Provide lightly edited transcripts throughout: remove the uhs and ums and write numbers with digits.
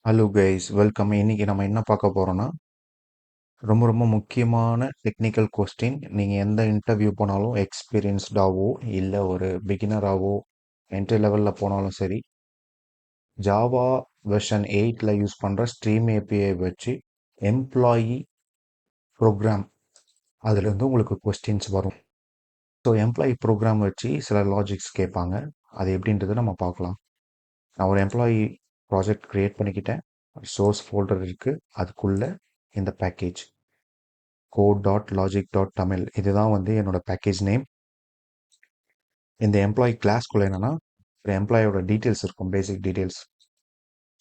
Hello guys, welcome. இன்னைக்கு நம்ம என்ன பார்க்க போறோம்னா, ரொம்ப ரொம்ப முக்கியமான டெக்னிக்கல் கொஸ்டின். நீங்கள் எந்த இன்டர்வியூ போனாலும் எக்ஸ்பீரியன்ஸ்டாவோ இல்லை ஒரு பிகினராகவோ என்ட்ரி லெவலில் போனாலும் சரி, ஜாவா வெர்ஷன் 8ல் யூஸ் பண்ணுற ஸ்ட்ரீம் ஏபிஐ வச்சு எம்ப்ளாயி ப்ரோக்ராம் அதுலேருந்து உங்களுக்கு கொஸ்டின்ஸ் வரும். ஸோ எம்ப்ளாயி ப்ரோக்ராம் வச்சு சில லாஜிக்ஸ் கேட்பாங்க. அது எப்படின்றது நம்ம பார்க்கலாம். நான் ஒரு எம்ப்ளாயி ப்ராஜெக்ட் க்ரியேட் பண்ணிக்கிட்டேன். சோர்ஸ் ஃபோல்டர் இருக்குது. அதுக்குள்ளே இந்த பேக்கேஜ் code.logic.tamil இதுதான் வந்து என்னோட பேக்கேஜ் நேம். இந்த எம்ப்ளாயி கிளாஸ்க்குள்ள என்னன்னா ஒரு எம்ப்ளாயோட டீட்டெயில்ஸ் இருக்கும், பேசிக் டீட்டெயில்ஸ்.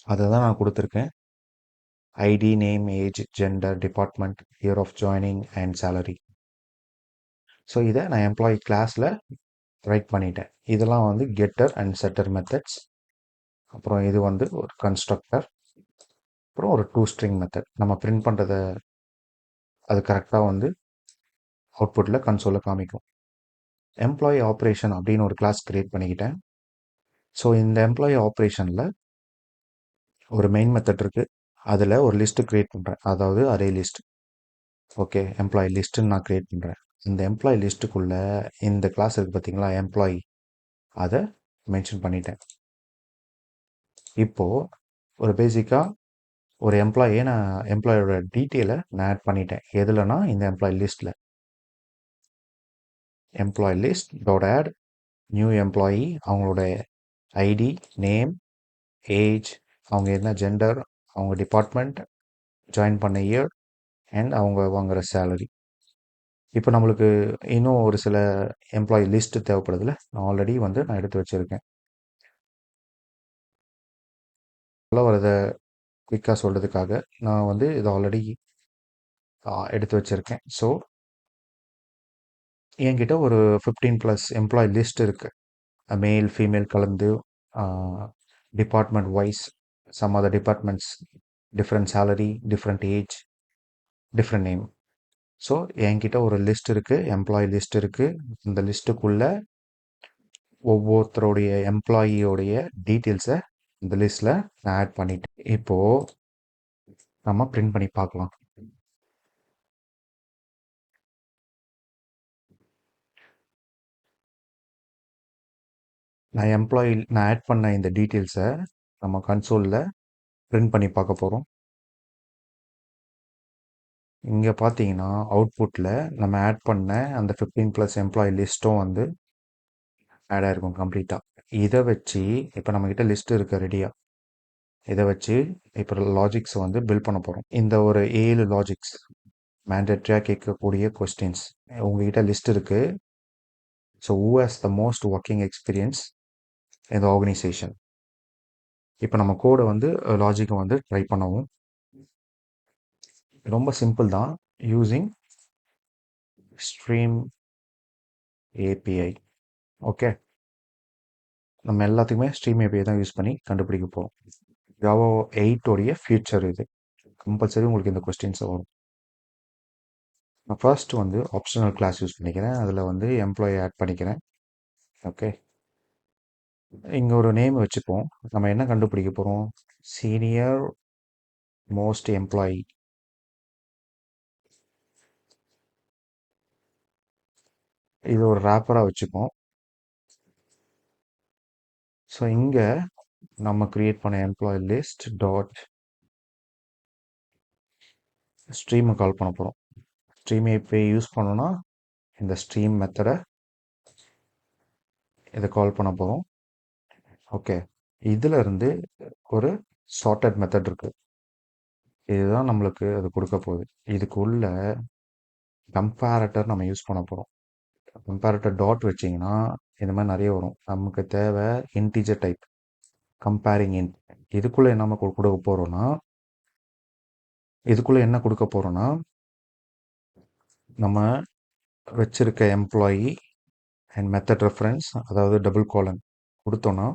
அதை தான் நான் கொடுத்துருக்கேன். ID, name, age, gender, department, year of joining and salary. So இதை நான் எம்ப்ளாயி கிளாஸில் ரைட் பண்ணிட்டேன். இதெல்லாம் வந்து கெட்டர் அண்ட் செட்டர் மெத்தட்ஸ். அப்புறம் இது வந்து ஒரு கன்ஸ்ட்ரக்டர். அப்புறம் ஒரு டூ ஸ்ட்ரிங் மெத்தட். நம்ம பிரிண்ட் பண்ணுறதை அது கரெக்டாக வந்து அவுட்புட்டில் கன்சோலில் காமிக்கும். எம்ப்ளாயி ஆப்ரேஷன் அப்படின்னு ஒரு கிளாஸ் கிரியேட் பண்ணிக்கிட்டேன். ஸோ இந்த எம்ப்ளாயி ஆப்ரேஷனில் ஒரு மெயின் மெத்தட் இருக்குது. அதில் ஒரு லிஸ்ட்டு க்ரியேட் பண்ணுறேன், அதாவது அரே லிஸ்ட். ஓகே, எம்ப்ளாயி லிஸ்ட்டுன்னு நான் க்ரியேட் பண்ணுறேன். இந்த எம்ப்ளாயி லிஸ்ட்டுக்குள்ளே இந்த கிளாஸ் இருக்குது பார்த்தீங்களா, எம்ப்ளாயி, அதை மென்ஷன் பண்ணிட்டேன். இப்போது ஒரு பேசிக்காக ஒரு எம்ப்ளாயியை நான் எம்ப்ளாயோட டீட்டெயிலை நான் ஆட் பண்ணிட்டேன். எதுலனா இந்த எம்ப்ளாயி லிஸ்ட்டில். Employee list dot add new employee, அவங்களோட ஐடி, நேம், ஏஜ், அவங்க என்ன ஜெண்டர், அவங்க டிபார்ட்மெண்ட், ஜாயின் பண்ண இயர் அண்ட் அவங்க வாங்குகிற சேலரி. இப்போ நம்மளுக்கு இன்னும் ஒரு சில எம்ப்ளாயி லிஸ்ட் தேவைப்படுதுல, நான் ஆல்ரெடி வந்து நான் எடுத்து வச்சுருக்கேன். வரதை குயிக்காக சொல்கிறதுக்காக நான் வந்து இதை ஆல்ரெடி எடுத்து வச்சுருக்கேன். ஸோ என்கிட்ட ஒரு 15+ எம்ப்ளாயி லிஸ்ட் இருக்குது. மேல் ஃபீமேல் கலந்து, department wise, some other departments, different salary, different age, different name. So என்கிட்ட ஒரு லிஸ்ட் இருக்குது, எம்ப்ளாயி லிஸ்ட் இருக்குது. இந்த லிஸ்ட்டுக்குள்ளே ஒவ்வொருத்தருடைய எம்ப்ளாயியோடைய டீட்டெயில்ஸை இந்த லிஸ்ட்டில் நான் ஆட் பண்ணிட்டேன். இப்போது நம்ம பிரிண்ட் பண்ணி பார்க்கலாம். நான் ஆட் பண்ண இந்த டீட்டெயில்ஸை நம்ம கன்சோலில் பிரிண்ட் பண்ணி பார்க்க போகிறோம். இங்கே பார்த்தீங்கன்னா அவுட்புட்டில் நம்ம ஆட் பண்ண அந்த 15+ எம்ப்ளாயி லிஸ்ட்டும் வந்து ஆட் ஆகிருக்கும் கம்ப்ளீட்டாக. இதை வச்சு இப்போ நம்மக்கிட்ட லிஸ்ட் இருக்க ரெடியாக, இதை வச்சு இப்போ லாஜிக்ஸ் வந்து பில்ட் பண்ண போகிறோம். இந்த ஒரு 7 லாஜிக்ஸ் மேண்டேட்ரியாக கேட்கக்கூடிய கொஸ்டின்ஸ் உங்ககிட்ட லிஸ்ட் இருக்குது. So who has the most working experience இந்த ஆர்கனைசேஷன். இப்போ நம்ம கோடை வந்து லாஜிக்கை வந்து ட்ரை பண்ணவும். ரொம்ப சிம்பிள் தான். Using stream API. ஓகே, நம்ம எல்லாத்துக்குமே ஸ்ட்ரீம் ஏபிஐ தான் யூஸ் பண்ணி கண்டுபிடிக்க போகிறோம். ஜாவா 8 ஃபியூச்சர் இது. கம்பல்சரி உங்களுக்கு இந்த கொஸ்டின்ஸ் வரும். நான் ஃபர்ஸ்ட் வந்து ஆப்ஷனல் கிளாஸ் யூஸ் பண்ணிக்கிறேன். அதில் வந்து எம்ப்ளாயி ஆட் பண்ணிக்கிறேன். ஓகே, இங்கே ஒரு நேம் வச்சுப்போம். நம்ம என்ன கண்டுபிடிக்க போகிறோம்? Senior most employee. இது ஒரு ரேப்பராக வச்சுப்போம். ஸோ இங்கே நம்ம கிரியேட் பண்ண எம்ப்ளாயி லிஸ்ட் டாட் ஸ்ட்ரீமை கால் பண்ண போகிறோம். ஸ்ட்ரீம் ஏபிஐ யூஸ் பண்ணோன்னா இந்த ஸ்ட்ரீம் மெத்தடை இதை கால் பண்ண போகிறோம். ஓகே, இதில் இருந்து ஒரு சார்ட்டட் மெத்தட் இருக்குது. இதுதான் நம்மளுக்கு அது கொடுக்க போகுது. இதுக்குள்ள கம்பேரட்டர் நம்ம யூஸ் பண்ண போகிறோம். கம்பேரட்டர் டாட் வச்சிங்கன்னா இந்த மாதிரி நிறைய வரும். நமக்கு தேவை இன்டிஜர் டைப் கம்பேரிங் இன்ட். இதுக்குள்ளே என்ன கொடுக்க போகிறோன்னா நம்ம வச்சிருக்க எம்ப்ளாயி அண்ட் மெத்தட் ரெஃபரன்ஸ், அதாவது டபுள் காலன் கொடுத்தோன்னா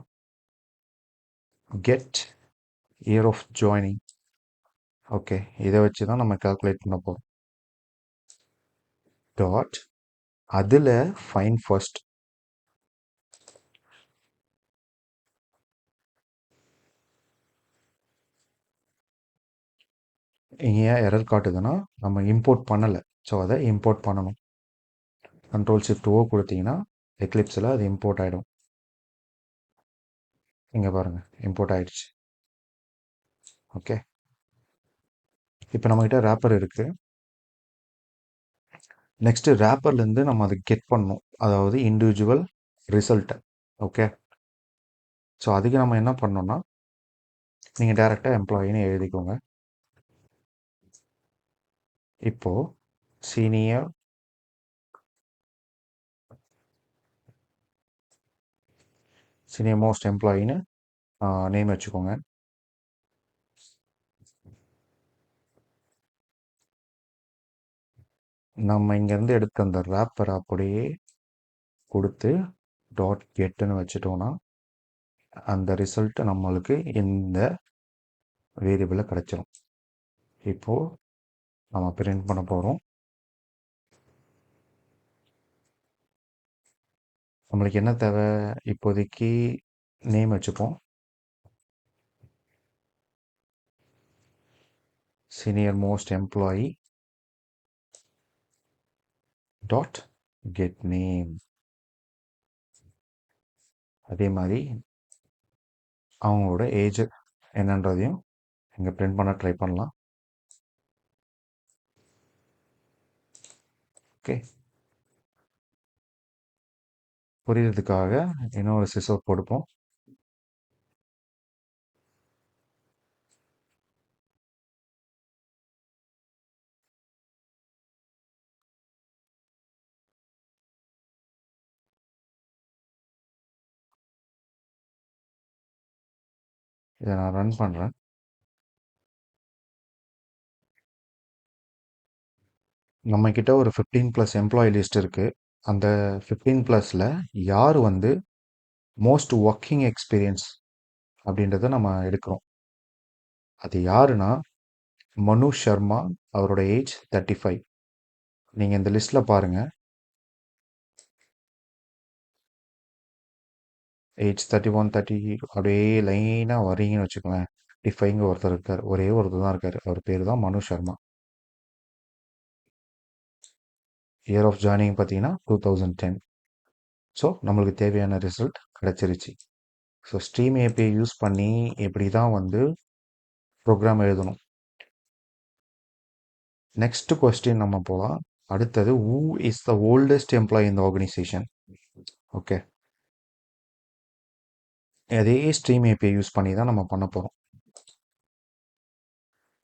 get year of joining. Okay, இதை வச்சு தான் நம்ம கால்குலேட் பண்ண போகிறோம். டாட் அதில் ஃபைன் ஃபர்ஸ்ட். இங்கே ஏன் எரர் காட்டுதுன்னா நம்ம இம்போர்ட் பண்ணலை. ஸோ அதை இம்போர்ட் பண்ணணும். கண்ட்ரோல் ஷிஃப்ட் ஓ கொடுத்தீங்கன்னா எக்லிப்ஸில் அது இம்போர்ட் ஆகிடும். இங்கே பாருங்கள், இம்போர்ட் ஆகிடுச்சு. ஓகே, இப்போ நம்மக்கிட்ட ரேப்பர் இருக்குது. நெக்ஸ்ட்டு ரேப்பர்லேருந்து நம்ம அதை கெட் பண்ணணும், அதாவது இண்டிவிஜுவல் ரிசல்ட்டை. ஓகே, ஸோ அதுக்கு நம்ம என்ன பண்ணோம்னா, நீங்கள் டேரெக்டாக எம்ப்ளாயின்னு எழுதிக்கோங்க. இப்போது சீனியர் மோஸ்ட் எம்ப்ளாயின்னு நேம் வச்சுக்கோங்க. நம்ம இங்கேருந்து எடுத்த அந்த ரேப்பரை அப்படியே கொடுத்து டாட் கெட்டுன்னு வச்சுட்டோன்னா அந்த ரிசல்ட் நம்மளுக்கு இந்த வேரியபிளில் கிடச்சிரும். இப்போது நம்ம பிரிண்ட் பண்ண போகிறோம். நம்மளுக்கு என்ன தேவை, இப்போதைக்கு நேம் வச்சுப்போம். Senior most employee dot get name. அதே மாதிரி அவங்களோட ஏஜ் என்னன்றதையும் இங்கே பிரிண்ட் பண்ண ட்ரை பண்ணலாம். ஓகே, புரியுறதுக்காக இன்னொரு சிசோர் கொடுப்போம். இதை நான் ரன் பண்ணுறேன். நம்மக்கிட்ட ஒரு 15+ எம்ப்ளாயி லிஸ்ட் இருக்குது. அந்த 15+ல் யார் வந்து மோஸ்ட் ஒர்க்கிங் எக்ஸ்பீரியன்ஸ் அப்படின்றத நம்ம எடுக்கிறோம். அது யாருன்னா மனு சர்மா, அவரோட ஏஜ் 35. நீங்கள் இந்த லிஸ்ட்டில் பாருங்கள், ஏஜ் 31, 30 அப்படியே லைனாக வரீங்கன்னு வச்சுக்கோங்களேன். 55 ஒருத்தர் இருக்கார், ஒரே ஒருத்தர் தான் இருக்கார். அவர் பேர் தான் மனு சர்மா. இயர் ஆஃப் ஜாயினிங் பார்த்தீங்கன்னா 2010. ஸோ நம்மளுக்கு தேவையான ரிசல்ட் கிடச்சிருச்சு. ஸோ ஸ்ட்ரீம் ஏபிஐ யூஸ் பண்ணி இப்படி தான் வந்து ப்ரோக்ராம் எழுதணும். நெக்ஸ்ட் கொஸ்டின் நம்ம போகலாம். அடுத்தது, who is the oldest employee in the organisation? Okay, அதே ஸ்ட்ரீம் ஏபிஐ யூஸ் பண்ணி தான் நம்ம பண்ண போகிறோம்.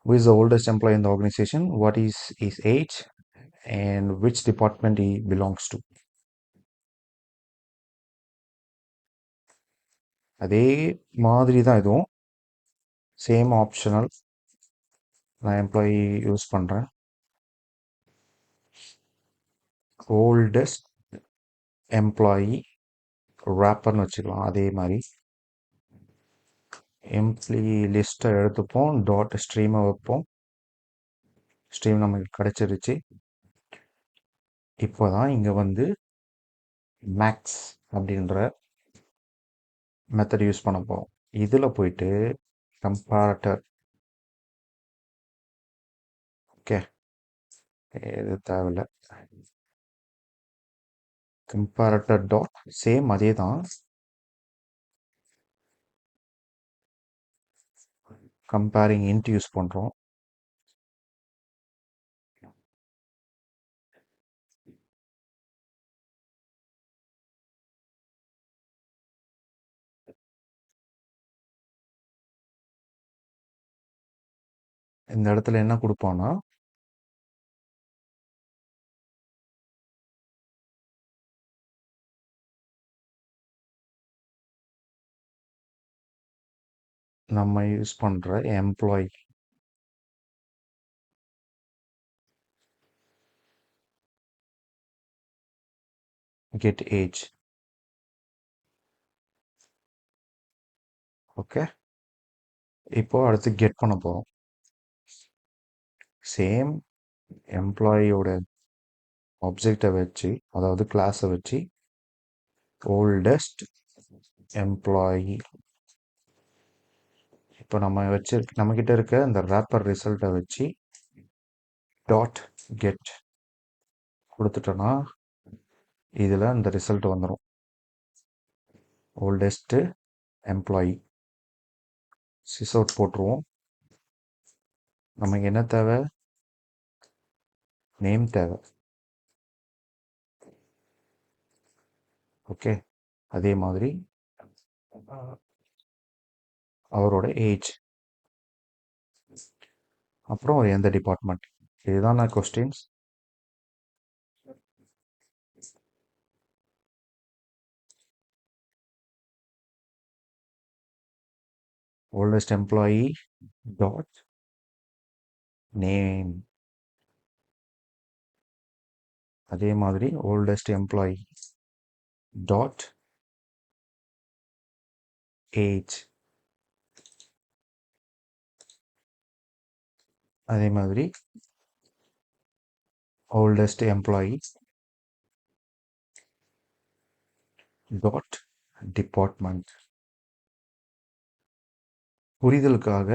Who is the oldest employee in the organization? What is his age? And which department he belongs to? அதே மாதிரி தான் இதுவும். Same optional. நான் எம்ப்ளாயி யூஸ் பண்ணுறேன். ஓல்டஸ்ட் எம்ப்ளாயி ரேப்பர்னு வச்சுக்கலாம். அதே மாதிரி எம்ப்ளாயி லிஸ்ட்டை எடுத்துப்போம், டாட் ஸ்ட்ரீமை வைப்போம். ஸ்ட்ரீம் நமக்கு கிடச்சிருச்சு. இப்போ தான் இங்கே வந்து மேக்ஸ் அப்படின்ற மெத்தட் யூஸ் பண்ண போகிறோம். இதில் போயிட்டு கம்பேரட்டர். ஓகே, இது தேவையில்லை. கம்பேரட்டர் டாட் சேம் அதே தான். கம்பேரிங் இன்ட் யூஸ் பண்ணுறோம். இந்த இடத்துல என்ன கொடுப்போம்னா, நம்ம யூஸ் பண்ணுற எம்ப்ளாயி கெட் ஏஜ். ஓகே, இப்போ அடுத்து கெட் பண்ண போகிறோம். சேம் எம்ப்ளாயியோட ஆப்ஜெக்டை வச்சு, அதாவது கிளாஸை வச்சு ஓல்டஸ்ட் எம்ப்ளாயி இப்போ நம்மக்கிட்ட இருக்க இந்த ரேப்பர் ரிசல்ட்டை வச்சு டாட் கெட் கொடுத்துட்டோன்னா இதில் இந்த ரிசல்ட் வந்துடும். ஓல்டஸ்ட்டு எம்ப்ளாயி சிஸ் அவுட் போட்டுருவோம். நமக்கு என்ன தேவை? நேம் தேவை. ஓகே, அதே மாதிரி அவரோட ஏஜ், அப்புறம் எந்த டிபார்ட்மெண்ட். இதுதான் நான் questions. Oldest employee dot name, அதே மாதிரி ஓல்டஸ்ட் எம்ப்ளாயி டாட் ஏஜ், அதே மாதிரி ஓல்டஸ்ட் எம்ப்ளாயி டாட் டிபார்ட்மெண்ட். புரிதலுக்காக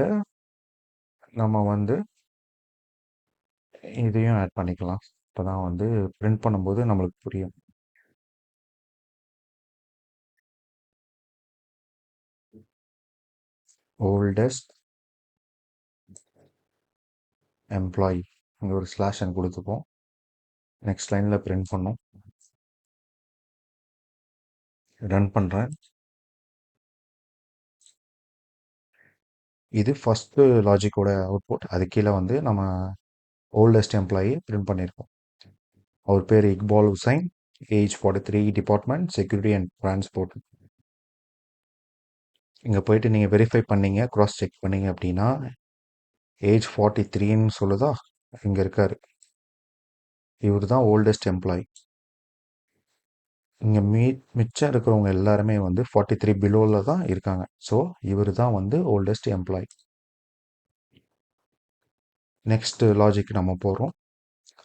நம்ம வந்து இதையும் ஆட் பண்ணிக்கலாம். இப்போ தான் வந்து பிரிண்ட் பண்ணும்போது நம்மளுக்கு புரியும். ஓல்டஸ்ட் எம்ப்ளாயி, இங்கே ஒரு ஸ்லாஷ் அண்ட் கொடுத்துப்போம். நெக்ஸ்ட் லைனில் பிரிண்ட் பண்ணோம். ரன் பண்ணுறேன். இது ஃபஸ்ட்டு லாஜிக்கோட அவுட்புட். அது கீழே வந்து நம்ம ஓல்டஸ்ட் எம்ப்ளாயி பிரிண்ட் பண்ணியிருக்கோம். அவர் பேர் Iqbal Hussain, age 43, department security and transport. இங்கே போயிட்டு நீங்கள் வெரிஃபை பண்ணீங்க, க்ராஸ் செக் பண்ணீங்க அப்படின்னா ஏஜ் 43ன்னு சொல்லுதா? இங்கே இருக்கார். இவர் தான் ஓல்டஸ்ட் எம்ப்ளாயி. இங்கே மிச்சம் இருக்கிறவங்க எல்லாருமே வந்து 43 பிலோவில் தான் இருக்காங்க. ஸோ இவர் தான் வந்து ஓல்டஸ்ட் எம்ப்ளாயி. நெக்ஸ்ட் லாஜிக் நம்ம போகிறோம்.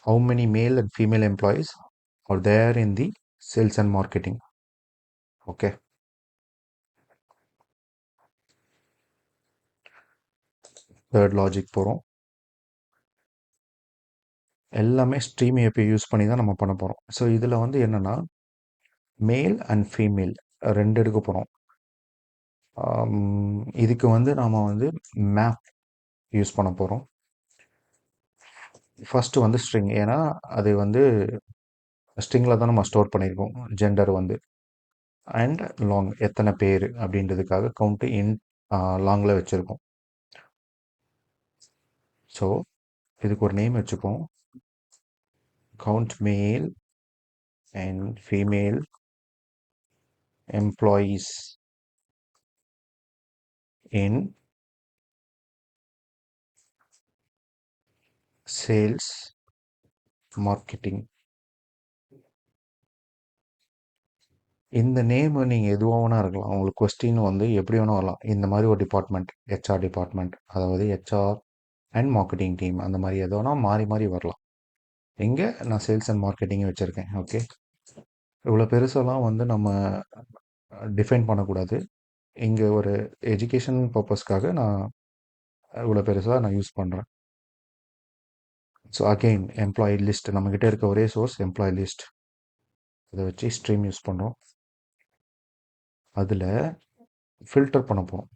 How many male and female employees are there in the sales and marketing. Okay, third logic போகிறோம். எல்லாமே ஸ்ட்ரீம் ஏபி யூஸ் பண்ணி தான் நம்ம பண்ண போகிறோம். ஸோ இதில் வந்து என்னென்னா மேல் அண்ட் ஃபீமேல் ரெண்டு எடுக்க போகிறோம். இதுக்கு வந்து நாம் வந்து மேப் யூஸ் பண்ண போகிறோம். ஃபஸ்ட்டு வந்து ஸ்ட்ரிங், ஏன்னா அது வந்து ஸ்ட்ரிங்கில் தான் நம்ம ஸ்டோர் பண்ணியிருக்கோம். ஜெண்டர் வந்து அண்ட் லாங், எத்தனை பேர் அப்படின்றதுக்காக கவுண்ட்டு இன் லாங்கில் வச்சுருக்கோம். ஸோ இதுக்கு ஒரு நேம் வச்சுப்போம். கவுண்ட் மேல் and female employees in sales marketing. இந்த நேம் நீங்கள் எதுவாக வேணா இருக்கலாம். உங்களுக்கு கொஸ்டின் வந்து எப்படி வேணா வரலாம். இந்த மாதிரி ஒரு டிபார்ட்மெண்ட், ஹெச்ஆர் டிபார்ட்மெண்ட், அதாவது ஹெச்ஆர் அண்ட் மார்க்கெட்டிங் டீம், அந்த மாதிரி எது வேணா மாறி மாறி வரலாம். இங்கே நான் சேல்ஸ் அண்ட் மார்க்கெட்டிங் வச்சுருக்கேன். ஓகே, இவ்வளோ பெருசெல்லாம் வந்து நம்ம டிஃபைன் பண்ணக்கூடாது. இங்கே ஒரு எஜுகேஷன் பர்பஸ்க்காக நான் இவ்வளோ பெருசாக நான் யூஸ் பண்ணுறேன். ஸோ அகெயின் எம்ப்ளாயி லிஸ்ட், நம்மக்கிட்ட இருக்க ஒரே சோர்ஸ் எம்ப்ளாயி லிஸ்ட். இதை வச்சு ஸ்ட்ரீம் யூஸ் பண்ணுறோம். அதில் ஃபில்டர் பண்ண போகிறோம்.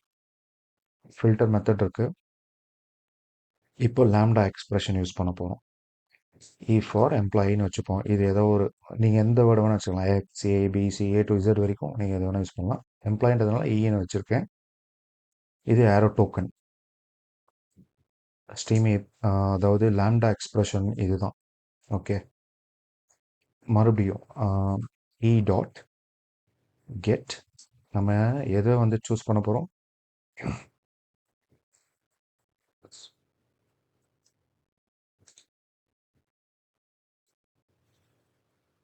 ஃபில்டர் மெத்தட் இருக்குது. இப்போ லாம்டா எக்ஸ்பிரஷன் யூஸ் பண்ண போகிறோம். இ ஃபார் எம்ப்ளாயின்னு வச்சுப்போம். இது ஏதோ ஒரு, நீங்கள் எந்த வேர்டு வேணால் வச்சுக்கலாம். X, A, B, C, A to Z வரைக்கும் நீங்கள் எது வேணால் யூஸ் பண்ணலாம். எம்ப்ளாயின்றதுனால இன்னு வச்சுருக்கேன். இது ஏரோ டோக்கன் ஸ்ட்ரீம், அதாவது லாம்டா எக்ஸ்பிரஷன் இதுதான். ஓகே, மறுபடியும் இ டாட் கெட், நம்ம எதை வந்து சூஸ் பண்ண போகிறோம்?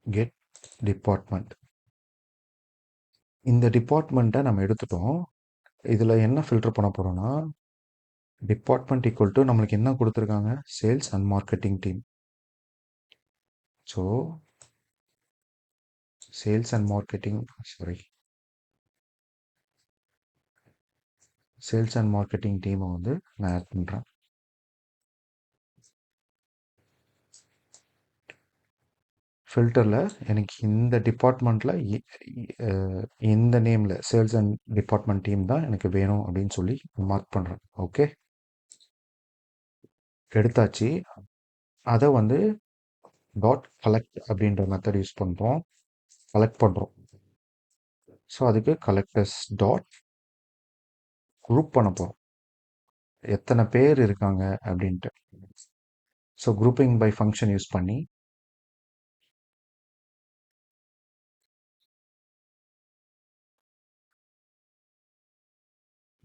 Get department. இந்த டிபார்ட்மெண்ட்டை நம்ம எடுத்துட்டோம். இதில் என்ன ஃபில்டர் பண்ண போகிறோன்னா, டிபார்ட்மெண்ட் ஈக்குவல் டு நம்மளுக்கு என்ன கொடுத்துருக்காங்க? Sales and marketing team. So sales and marketing, sorry, sales and marketing டீமை வந்து நான் ஆட் பண்ணுறேன். ஃபில்டரில் எனக்கு இந்த டிபார்ட்மெண்ட்டில் இந்த நேமில் சேல்ஸ் அண்ட் டிபார்ட்மெண்ட் டீம் தான் எனக்கு வேணும் அப்படின்னு சொல்லி மார்க் பண்ணுறேன். ஓகே, எடுத்தாச்சு. அதை வந்து டாட் கலெக்ட் அப்படின்ற மெத்தட் யூஸ் பண்ணுறோம், கலெக்ட் பண்ணுறோம். ஸோ அதுக்கு கலெக்டர்ஸ் டாட் குரூப் பண்ண போகிறோம், எத்தனை பேர் இருக்காங்க அப்படின்ட்டு. So grouping by function use பண்ணி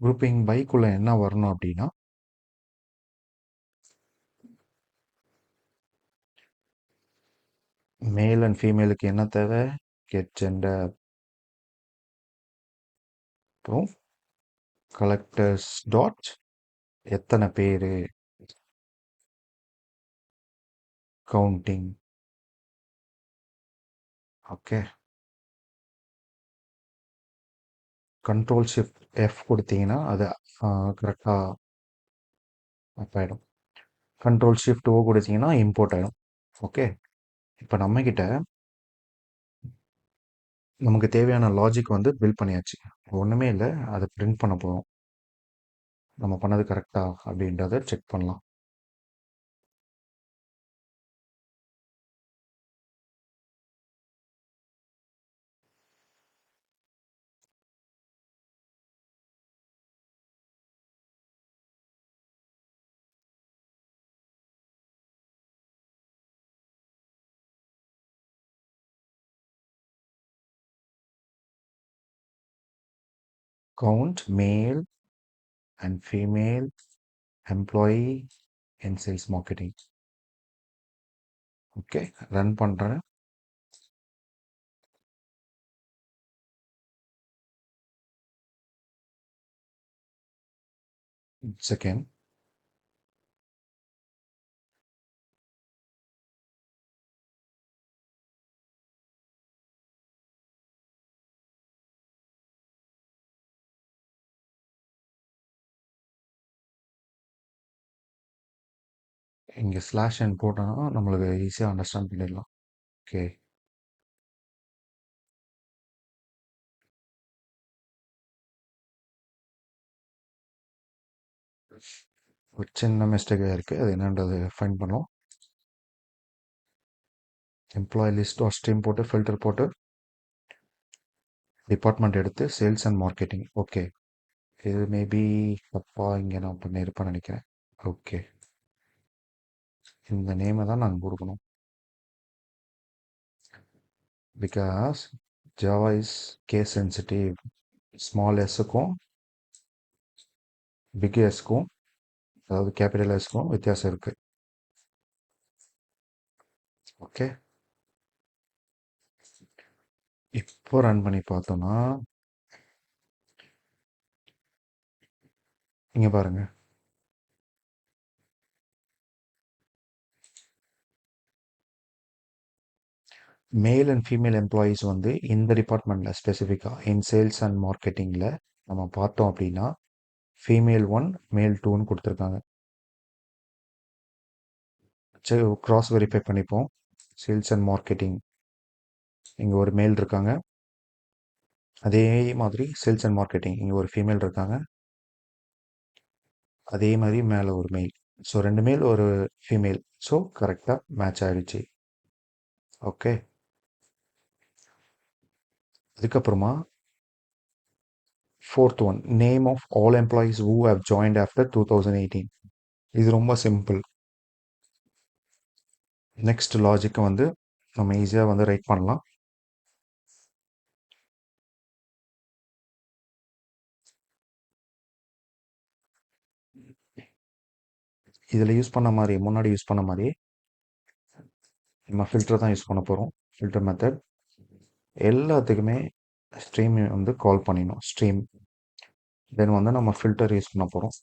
குரூப்பிங் பைக்குள்ளே என்ன வரணும் அப்படின்னா, மேல் அண்ட் ஃபீமேலுக்கு என்ன தேவை, கெட் ஜெண்டர், அப்புறம் கலெக்டர்ஸ் டாட் எத்தனை பேர், counting. Okay, control shift F கொடுத்தீங்கன்னா அது கரெக்டாக அப் ஆகிடும். கண்ட்ரோல் ஷிஃப்ட் ஓ கொடுத்தீங்கன்னா இம்போர்ட் ஆகிடும். ஓகே, இப்போ நம்மக்கிட்ட நமக்கு தேவையான லாஜிக் வந்து பில்ட் பண்ணியாச்சு. ஒன்றுமே இல்லை, அதை பிரிண்ட் பண்ண போகிறோம். நம்ம பண்ணது கரெக்டா அப்படின்றத செக் பண்ணலாம். கவுண்ட் மேல் and female employee in sales marketing. Okay, run பண்ணுறேன். செகண்ட், இங்கே ஸ்லாஷ் அண்ட் போட்டோன்னா நம்மளுக்கு ஈஸியாக அண்டர்ஸ்டாண்ட் பண்ணிடலாம். ஓகே, ஒரு சின்ன மிஸ்டேக்காக இருக்குது, அது என்னன்றது ஃபைன் பண்ணோம். எம்ப்ளாயி லிஸ்ட் ஆர் ஸ்ட்ரீம் போட்டு ஃபில்டர் போட்டு டிபார்ட்மெண்ட் எடுத்து சேல்ஸ் அண்ட் மார்க்கெட்டிங். ஓகே, இது மேபி தப்பாக இங்கே நான் பண்ணியிருப்பேன்னு நினைக்கிறேன். ஓகே, இந்த நேமை தான் நாங்கள் கொடுக்கணும். Because Java is case sensitive. Small எஸ்ஸுக்கும் பிக் எஸ்க்கும், அதாவது கேபிட்டல் எஸ்க்கும் வித்தியாசம் இருக்குது. ஓகே, இப்போ ரன் பண்ணி பார்த்தோம்னா இங்கே பாருங்கள், மேல் அண்ட் ஃபீமேல் எம்ப்ளாயீஸ் வந்து இந்த டிபார்ட்மெண்ட்டில் ஸ்பெசிஃபிக்காக இன் சேல்ஸ் அண்ட் மார்க்கெட்டிங்கில் நம்ம பார்த்தோம் அப்படின்னா ஃபீமேல் 1 மேல் 2ன்னு கொடுத்துருக்காங்க. சரி, க்ராஸ் வெரிஃபை பண்ணிப்போம். சேல்ஸ் அண்ட் மார்க்கெட்டிங் இங்கே ஒரு மேல் இருக்காங்க, அதே மாதிரி சேல்ஸ் அண்ட் மார்க்கெட்டிங் இங்கே ஒரு ஃபீமேல் இருக்காங்க, அதே மாதிரி மேலே ஒரு மெயில். ஸோ 2 மேல் ஒரு ஃபீமேல். ஸோ கரெக்டாக மேட்ச் ஆகிடுச்சு. ஓகே, அதுக்கப்புறமா fourth one, name of all employees who have joined after 2018. இது ரொம்ப சிம்பிள். நெக்ஸ்ட் லாஜிக்கை வந்து நம்ம ஈஸியாக வந்து ரைட் பண்ணலாம். இதில் யூஸ் பண்ண மாதிரி, முன்னாடி யூஸ் பண்ண மாதிரி நம்ம ஃபில்டர் தான் யூஸ் பண்ண போகிறோம். ஃபில்டர் மெத்தட் எல்லாத்துக்குமே ஸ்ட்ரீம் வந்து கால் பண்ணிடணும். ஸ்ட்ரீம் தென் வந்து நம்ம ஃபில்டர் யூஸ் பண்ண போகிறோம்.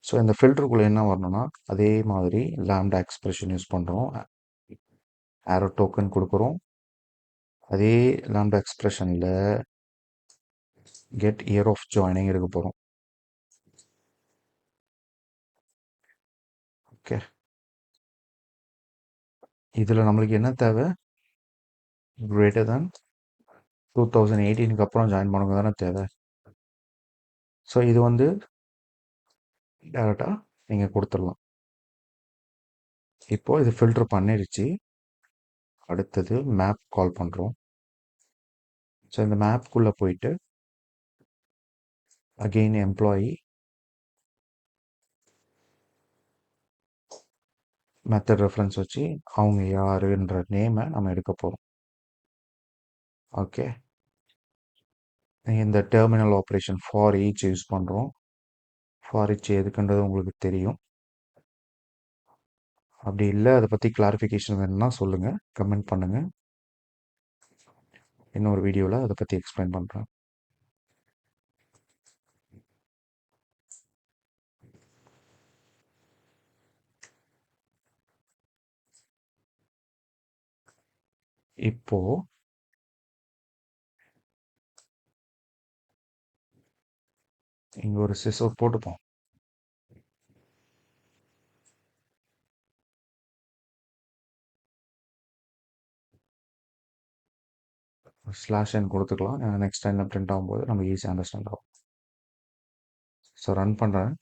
ஸோ இந்த ஃபில்டருக்குள்ளே என்ன வரணும்னா அதே மாதிரி லாம்டா எக்ஸ்பிரஷன் யூஸ் பண்ணுறோம், ஆரோ டோக்கன் கொடுக்குறோம், அதே லாம்டா எக்ஸ்பிரஷனில் கெட் இயர் ஆஃப் ஜாயினிங் எடுக்க போகிறோம். ஓகே, இதில் நம்மளுக்கு என்ன தேவை? கிரேட்டர் தேன் 2018 அப்புறம் ஜாயின் பண்ணுங்க தானே தேவை. ஸோ இது வந்து டேரெக்டாக நீங்கள் கொடுத்துடலாம். இப்போது இது ஃபில்டர் பண்ணிடுச்சு. அடுத்தது மேப் கால் பண்ணுறோம். ஸோ இந்த மேப்குள்ளே போயிட்டு அகெயின் எம்ப்ளாயி மெத்தட் ரெஃபரன்ஸ் வச்சு அவங்க யாருன்ற நேமை நம்ம எடுக்க போகிறோம். ஓகே, இந்த terminal operation for each use பண்ணுறோம். ஃபார் ஈச் எதுக்குன்றது உங்களுக்கு தெரியும். அப்படி இல்லை, அதை பற்றி கிளாரிஃபிகேஷன் வேணும்னா சொல்லுங்கள், கமெண்ட் பண்ணுங்கள். இன்னொரு வீடியோவில் அதை பற்றி எக்ஸ்பிளைன் பண்ணுறேன். இப்போது இங்கே ஒரு சிசோர் போட்டுப்போம். ஸ்லாஷ் என் கொடுத்துக்கலாம். நெக்ஸ்ட் டைமில் பிரிண்ட் ஆகும்போது நம்ம ஈஸியாக அண்டர்ஸ்டாண்ட் ஆகும். ஸோ ரன் பண்ணுறேன்.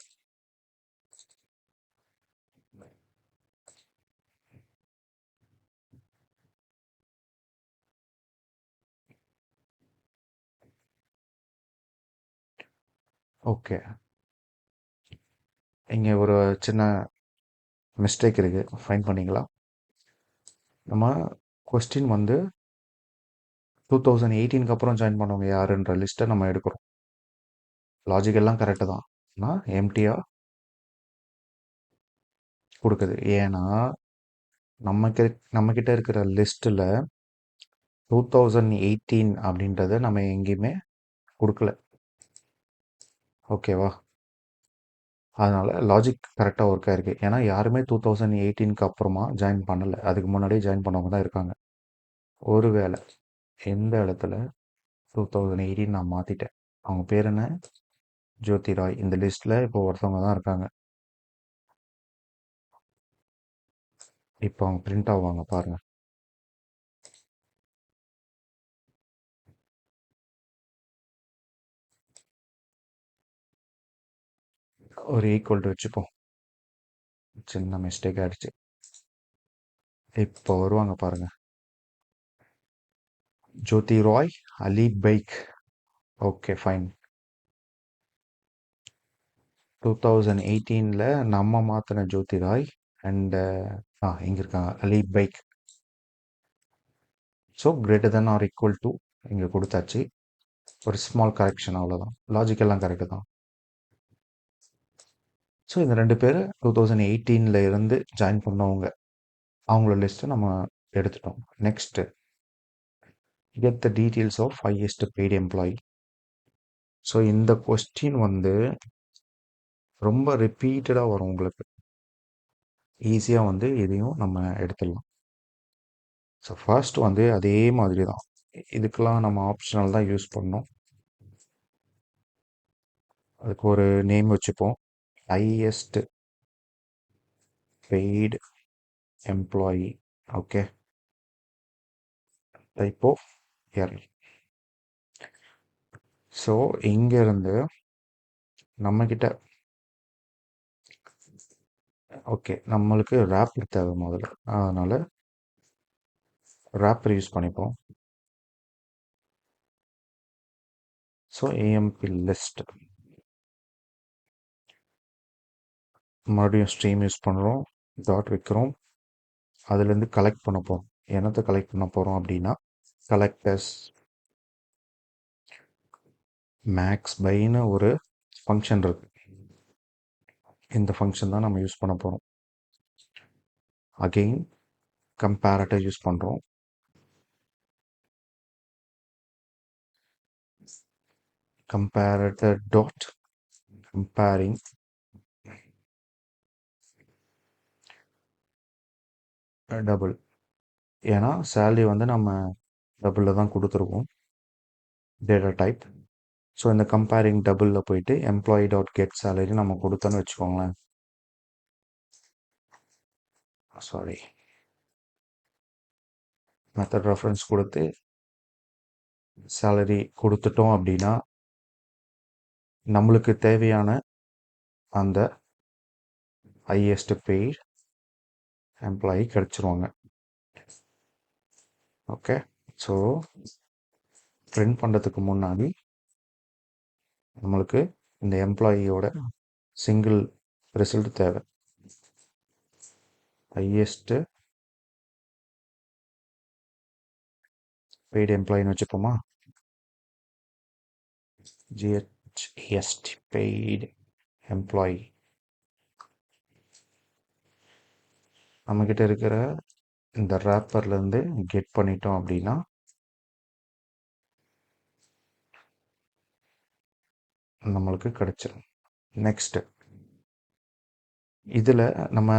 ஓகே, இங்கே ஒரு சின்ன மிஸ்டேக் இருக்குது, ஃபைன் பண்ணிங்களா? நம்ம கொஸ்டின் வந்து 2018 அப்புறம் ஜாயின் பண்ணவங்க யாருன்ற லிஸ்ட்டை நம்ம எடுக்கிறோம். லாஜிக் எல்லாம் கரெக்டு தான், ஆனால் எம்டியாக கொடுக்குது. ஏன்னா நம்மக்கிட்ட இருக்கிற லிஸ்ட்டில் 2018 அப்படின்றத நம்ம எங்கேயுமே கொடுக்கல. ஓகேவா? அதனால் லாஜிக் கரெக்டாக ஒர்க் ஆயிருக்கு. ஏன்னா யாருமே 2018 அப்புறமா ஜாயின் பண்ணலை, அதுக்கு முன்னாடியே ஜாயின் பண்ணவங்க தான் இருக்காங்க. ஒருவேளை எந்த இடத்துல 2018 நான் மாற்றிட்டேன், அவங்க பேர் என்ன? ஜோதி ராய். இந்த லிஸ்ட்டில் இப்போ ஒருத்தவங்க தான் இருக்காங்க. இப்போ அவங்க பிரிண்ட் ஆவாங்க பாருங்க. ஒரு ஈக்குவல் டு வச்சுப்போம். சின்ன மிஸ்டேக் ஆயிடுச்சு. இப்போ வருவாங்க பாருங்க. ஜோதி ராய், அலி பைக். Okay fine. 2018 நம்ம மாற்றின ஜோதி ராய் அண்ட் இங்கே இருக்காங்க Ali Baig. So greater than or equal to இங்கே கொடுத்தாச்சு. ஒரு ஸ்மால் கரெக்ஷன், அவ்வளோதான். லாஜிக் எல்லாம் கரெக்டு தான். ஸோ இந்த 2 பேர் 2018 இருந்து ஜாயின் பண்ணவங்க, அவங்களோட லிஸ்ட்டை நம்ம எடுத்துட்டோம். Next get the details of highest paid employee. So இந்த கொஸ்டின் வந்து ரொம்ப ரிப்பீட்டடாக வரும் உங்களுக்கு. ஈஸியாக வந்து இதையும் நம்ம எடுத்துடலாம். ஸோ ஃபர்ஸ்ட் வந்து அதே மாதிரி தான், இதுக்கெல்லாம் நம்ம ஆப்ஷனல் தான் யூஸ் பண்ணோம். அதுக்கு ஒரு நேம் வச்சுப்போம், highest paid employee. Okay, type of year. So இங்கேருந்து நம்மக்கிட்ட ஓகே, நம்மளுக்கு ரேப்பர் தேவை முதல்ல, அதனால் ரேப்பர் யூஸ் பண்ணிப்போம். ஸோ ஏஎம்பி லிஸ்ட், மறுபடியும் ஸ்ட்ரீம் யூஸ் பண்ணுறோம், டாட் வைக்கிறோம். அதுலேருந்து கலெக்ட் பண்ண போகிறோம். என்னத்தை கலெக்ட் பண்ண போகிறோம் அப்படின்னா, கலெக்டர்ஸ் மேக்ஸ் பைன்னு ஒரு ஃபங்க்ஷன் இருக்குது. இந்த ஃபங்க்ஷன் தான் நம்ம யூஸ் பண்ண போகிறோம். அகெயின் கம்பேரட்டர் யூஸ் பண்ணுறோம். Comparator dot comparing double. ஏன்னா சேலரி வந்து நம்ம டபுளில் தான் கொடுத்துருக்கோம் டேட்டா டைப். ஸோ இந்த கம்பேரிங் டபுளில் போயிட்டு எம்ப்ளாயி டாட் கெட் சேலரி நம்ம கொடுத்தோன்னு வச்சுக்கோங்களேன். சாரி, மெத்தட் ரெஃபரன்ஸ் கொடுத்து சேலரி கொடுத்துட்டோம் அப்படின்னா நம்மளுக்கு தேவையான அந்த ஹையஸ்ட் பெய்ட் எம்ப்ளாயி கிடச்சிருவாங்க. ஓகே, ஸோ பிரிண்ட் பண்ணுறதுக்கு முன்னாடி நம்மளுக்கு இந்த எம்ப்ளாயியோட சிங்கிள் ரிசல்ட் தேவை. ஹையஸ்ட் பெய்டு எம்ப்ளாயின்னு வச்சுப்போமா, GHEST பெய்டு எம்ப்ளாயி. நம்மக்கிட்ட இருக்கிற இந்த ரேப்பர்லேருந்து கெட் பண்ணிட்டோம் அப்படின்னா நம்மளுக்கு கிடைச்சிடும். நெக்ஸ்ட்டு இதில் நம்ம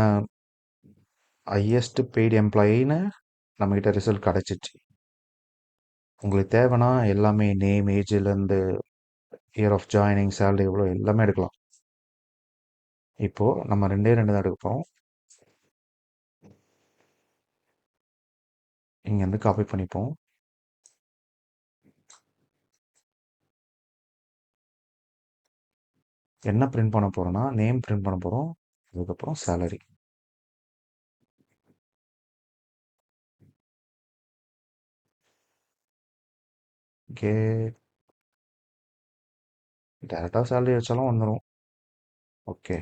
ஹையஸ்ட் பெய்டு எம்ப்ளாயின்னு நம்மக்கிட்ட ரிசல்ட் கிடச்சிச்சு. உங்களுக்கு தேவைன்னா எல்லாமே நேம், ஏஜ்லேருந்து இயர் ஆஃப் ஜாயினிங், சேலரி எவ்வளோ எல்லாமே எடுக்கலாம். இப்போது நம்ம ரெண்டே தான் எடுக்க போகிறோம். இங்கேருந்து காப்பி பண்ணிப்போம். என்ன பிரிண்ட் பண்ண போகிறோன்னா நேம் பிரிண்ட் பண்ண போகிறோம், அதுக்கப்புறம் சேலரி. டேரெக்டாக சேலரி வச்சாலும் வந்துடும். ஓகே,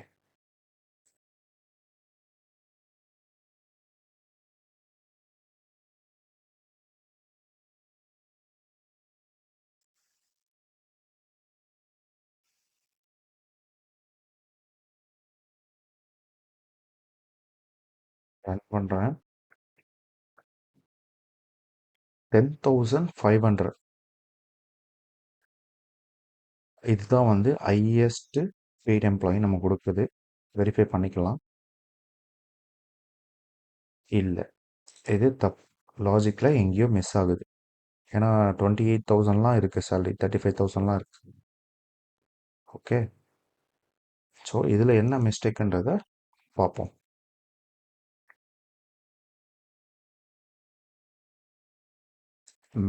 ரன் பண்ணுறேன். 10,500 இதுதான் வந்து ஹையஸ்ட் பெய்ட் எம்ப்ளாயி நம்ம கொடுக்குது. வெரிஃபை பண்ணிக்கலாம். இல்லை, இது லாஜிக்கில் எங்கேயோ மிஸ் ஆகுது. ஏன்னா 28,000லாம் இருக்குது சேலரி, 35,000லாம் இருக்குது. ஓகே, ஸோ இதில் என்ன மிஸ்டேக்குன்றதை பார்ப்போம்.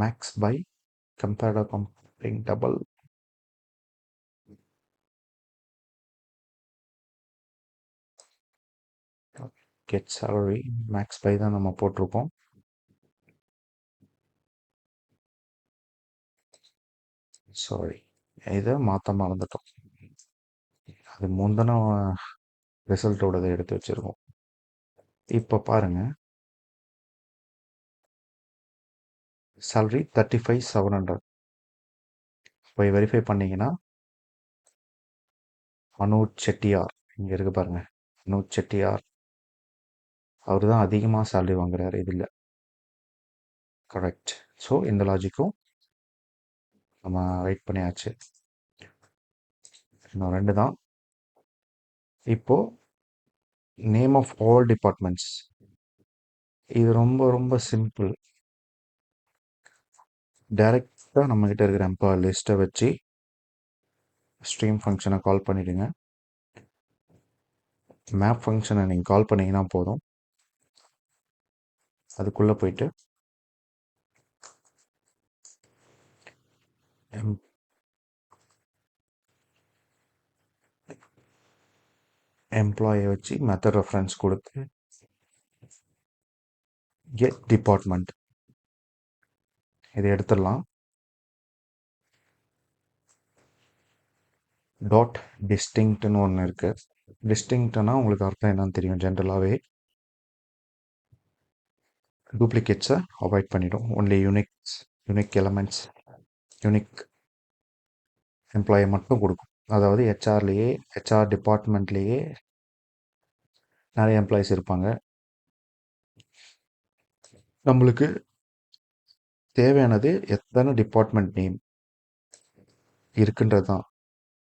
Max by compared comparing double. Get salary max by தான் நம்ம போட்டிருக்கோம். சாரி, இதை மாற்ற மறந்துட்டோம். அது முந்தின ரிசல்ட்டோடதை எடுத்து வச்சுருக்கோம். இப்போ பாருங்கள், சேலரி 35,700 போய் வெரிஃபை பண்ணிங்கன்னா அனூஜ் செட்டியார் இங்கே இருக்கு பாருங்கள். அனூஜ் செட்டியார் அவர் தான் அதிகமாக சேலரி வாங்குறாரு இதில். கரெக்ட். ஸோ இந்த லாஜிக்கும் நம்ம ரைட் பண்ணியாச்சு. இன்னும் 2 தான். இப்போது நேம் ஆஃப் ஆல் டிபார்ட்மெண்ட்ஸ், இது ரொம்ப ரொம்ப சிம்பிள். டைரெக்டாக நம்மக்கிட்ட இருக்கிற எம்ப்ளாயர் லிஸ்ட்டை வச்சு ஸ்ட்ரீம் ஃபங்க்ஷனை கால் பண்ணிவிடுங்க. மேப் ஃபங்க்ஷனை நீங்கள் கால் பண்ணிங்கன்னா போதும். அதுக்குள்ளே போயிட்டு எம்ப்ளாயை வச்சு மெத்தட் ரெஃபரன்ஸ் கொடுத்து கெட் டிபார்ட்மெண்ட் இதை எடுத்துடலாம். டாட் டிஸ்டிங்க்ட்னு ஒன்று இருக்குது. டிஸ்டிங்க்ட்னா உங்களுக்கு அர்த்தம் என்னன்னு தெரியும். ஜென்ரலாகவே டூப்ளிகேட்ஸை அவாய்ட் பண்ணிடும். ஒன்லி யூனிக் எலமெண்ட்ஸ், யூனிக் எம்ப்ளாயை மட்டும் கொடுக்கும். அதாவது ஹெச்ஆர் டிபார்ட்மெண்ட்லேயே நிறைய எம்ப்ளாயிஸ் இருப்பாங்க. நம்மளுக்கு தேவையானது எத்தனை டிபார்ட்மெண்ட் நேம் இருக்குன்றது தான்.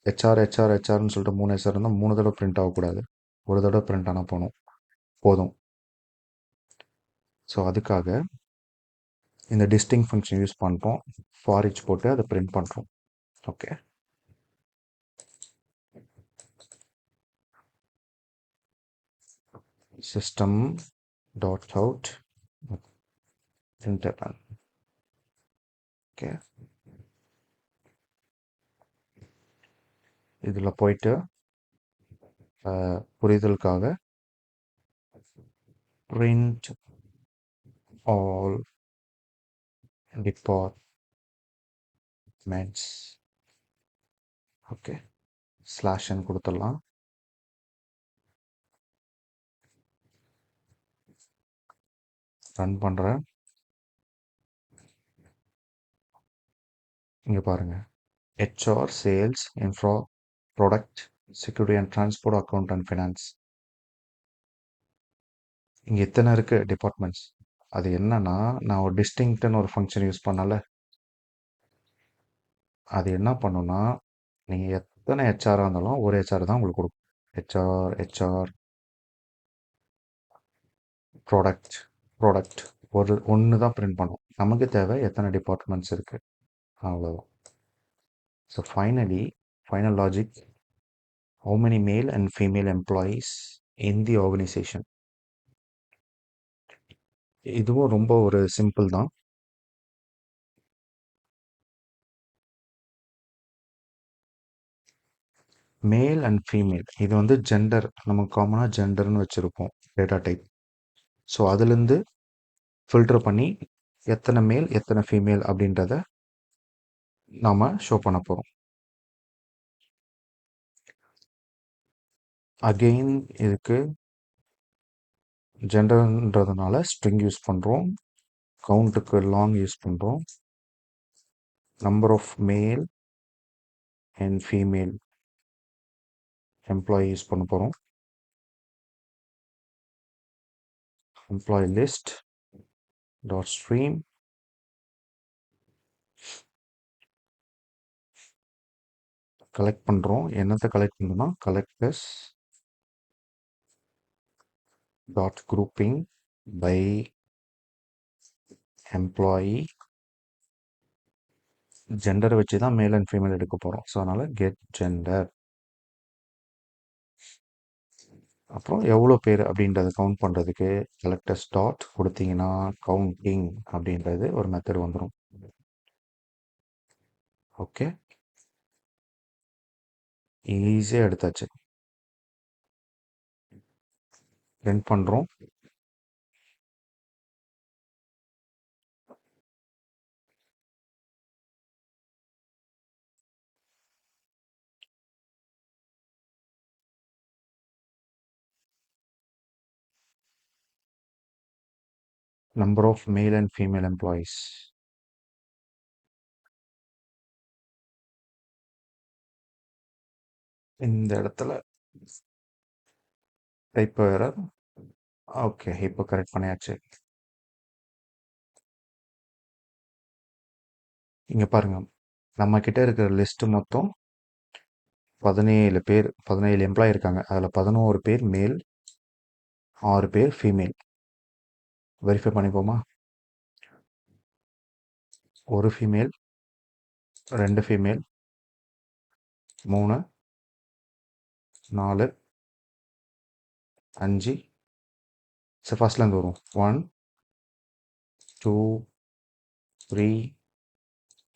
ஹெச்ஆர்னு சொல்லிட்டு 3 ஹெச்ஆர் இருந்தால் 3 தடவை பிரிண்ட் ஆகக்கூடாது, ஒரு தடவை பிரிண்ட் ஆனால் போதும். ஸோ அதுக்காக இந்த டிஸ்டிங் ஃபங்க்ஷன் யூஸ் பண்ணுறோம். ஃபார் ஈச் போட்டு அதை பிரிண்ட் பண்ணுறோம். Okay, system dot out println. Okay, இதில் போயிட்டு புரிதலுக்காக print all departments. ஓகே, ஸ்லாஷ்ன்னு கொடுத்துடலாம். ரன் பண்ணுறேன். இங்கே பாருங்கள், HR, sales, infra, product, security and transport, account and finance. இங்கே எத்தனை இருக்குது டிபார்ட்மெண்ட்ஸ். அது என்னன்னா, நான் ஒரு டிஸ்டிங்க்ட்னு ஒரு ஃபங்க்ஷன் யூஸ் பண்ணல. அது என்ன பண்ணுன்னா, நீங்கள் எத்தனை ஹெச்ஆராக இருந்தாலும் ஒரு ஹெச்ஆர் தான் உங்களுக்கு கொடுக்கும். ஹெச்ஆர் ப்ராடக்ட் ஒன்று தான் பிரிண்ட் பண்ணும். நமக்கு தேவை எத்தனை டிபார்ட்மெண்ட்ஸ் இருக்குது, அவ்வளோதான். So final logic, how many male and female employees in the organization. இதுவும் ரொம்ப ஒரு சிம்பிள் தான். மேல் அண்ட் ஃபீமேல், இது வந்து ஜெண்டர், நமக்கு காமனாக ஜெண்டர்னு வச்சுருப்போம் டேட்டா டைப். ஸோ அதுலேருந்து ஃபில்டர் பண்ணி எத்தனை மேல் எத்தனை ஃபீமேல் அப்படின்றத நாம் ஷோ பண்ண போகிறோம். அகெயின் இதுக்கு ஜெண்டர்ன்றதுனால ஸ்ட்ரிங் யூஸ் பண்ணுறோம், கவுண்ட்டுக்கு லாங் யூஸ் பண்ணுறோம், number of male and female employee use பண்ண போகிறோம். Employee list dot stream collect பண்ணுறோம். என்னத்தை கலெக்ட் பண்ணணும்னா collectors dot grouping by employee. ஜெண்டரை வச்சு தான் மேல் அண்ட் ஃபீமேல் எடுக்க போகிறோம். ஸோ அதனால் கெட் ஜெண்டர். அப்புறம் எவ்வளோ பேர் அப்படின்றத கவுண்ட் பண்ணுறதுக்கு கலெக்டர்ஸ் டாட் கொடுத்தீங்கன்னா கவுண்டிங் அப்படின்றது ஒரு மெத்தட் வந்துடும். ஓகே, ஈஸியாக எடுத்தாச்சு. பிரிண்ட் பண்ணுறோம். Number of male and female employees. இந்த இடத்துல டைப் எரர். ஓகே, இப்போ கரெக்ட் பண்ணியாச்சு. இங்கே பாருங்கள், நம்மக்கிட்ட இருக்கிற லிஸ்ட்டு மொத்தம் 17 எம்ப்ளாயி இருக்காங்க. அதில் 11 பேர் மேல், 6 பேர் ஃபீமேல். வெரிஃபை பண்ணிப்போமா? ஒரு ஃபீமேல், 2 ஃபீமேல், 3, 4, 5. சரி, ஃபஸ்ட்லேருந்து வரும். 1, 2, 3,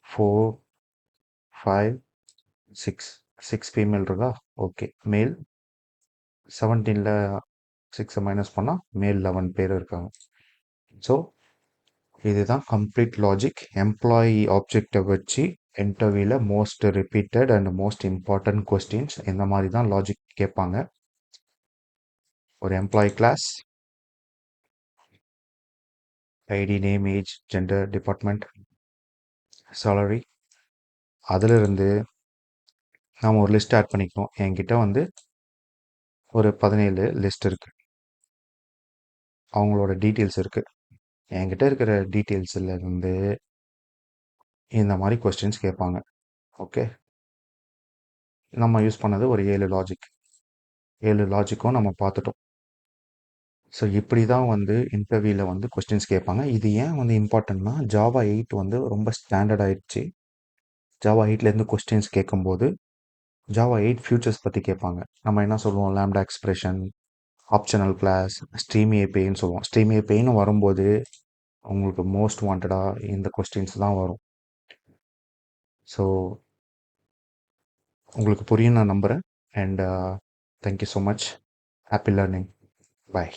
4, 5, 6 ஃபீமேல் இருக்கா? ஓகே, மேல் 17ல் 6 மைனஸ் பண்ணால் மேல் 11 பேர் இருக்காங்க. ஸோ இதுதான் கம்ப்ளீட் லாஜிக். எம்ப்ளாயி ஆப்ஜெக்டை வச்சு இன்டர்வியூவில் most repeated and most important questions இந்த மாதிரி தான் லாஜிக் கேட்பாங்க. ஒரு employee class, ID, name, age, gender, department, salary. அதிலிருந்து நாம் ஒரு லிஸ்ட் ஆட் பண்ணிக்கணும். என்கிட்ட வந்து ஒரு 17 லிஸ்ட் இருக்குது, அவங்களோட டீட்டெயில்ஸ் இருக்குது. என்கிட்ட இருக்கிற டீட்டெயில்ஸில் இருந்து இந்த மாதிரி கொஸ்டின்ஸ் கேட்பாங்க. ஓகே, நம்ம யூஸ் பண்ணது ஒரு 7 லாஜிக். 7 லாஜிக்கும் நம்ம பார்த்துட்டோம். ஸோ இப்படி தான் வந்து இன்டர்வியூவில் வந்து கொஸ்டின்ஸ் கேட்பாங்க. இது ஏன் வந்து இம்பார்ட்டன்ட்னா ஜாவா 8 வந்து ரொம்ப ஸ்டாண்டர்ட் ஆயிடுச்சு. ஜாவா 8லேருந்து கொஸ்டின்ஸ் கேட்கும்போது ஜாவா 8 ஃபியூச்சர்ஸ் பற்றி கேட்பாங்க. நம்ம என்ன சொல்லுவோம், lambda expression, optional class, stream ஏபிஐன்னு சொல்லுவோம். ஸ்ட்ரீம் ஏபிஐன்னு வரும்போது உங்களுக்கு மோஸ்ட் வாண்டடாக இந்த கொஸ்டின்ஸ் தான் வரும். ஸோ உங்களுக்கு புரியும் நான் நம்புகிறேன். And thank you so much. Happy learning. Bye.